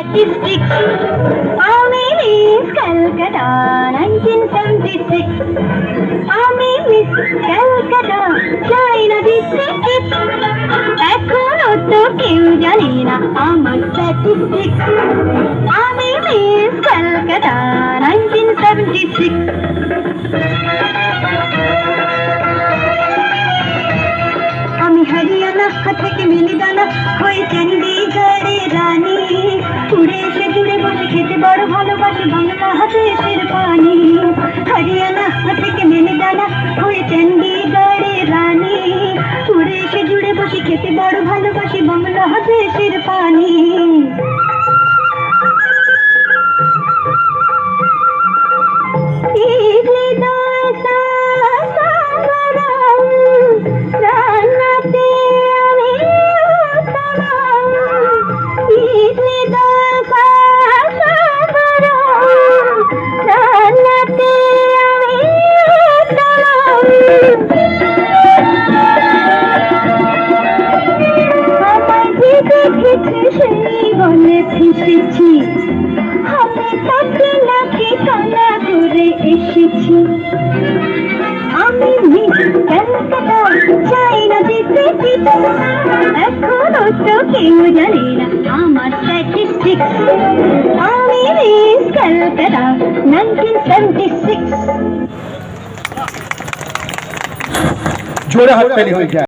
statistics. আমি miss Calcutta 1976. আমি miss Calcutta চাই না দিতে টিপস। এখনো তো কেউ জানে না আমার statistics. আমি মিস ক্যালকাটা 1976. আমি হরিয়ানা থেকে মিলিদানা হয়ে চণ্ডীগড়ে রানী, উড়ে এসে জুড়ে বসে খেতে বড় ভালোবাসি বাংলাদেশের পানি। হরিয়ানা থেকে মিলিদানা হয়ে চণ্ডীগড়ে রানী, উড়ে এসে জুড়ে বসে খেতে বড় ভালোবাসি বাংলাদেশের পানি। ইডলি দোসা সাম্বরম রান্নাতে আমি উত্তম। ইডলি দোসা সাম্বরম রান্নাতে আমি উত্তম। আমায় যে দেখেছে সেই বলে ফেসেছি, আমি তাকে নাকি কানা করে এসেছি। আমি মিস ক্যালকাটা চাই না দিতে টিপস। এখনো তো কেউ জানে না আমার স্ট্যাটিস্টিক্স। আমি মিস ক্যালকাটা 1976। জোরে হাততালি হয়ে যায়।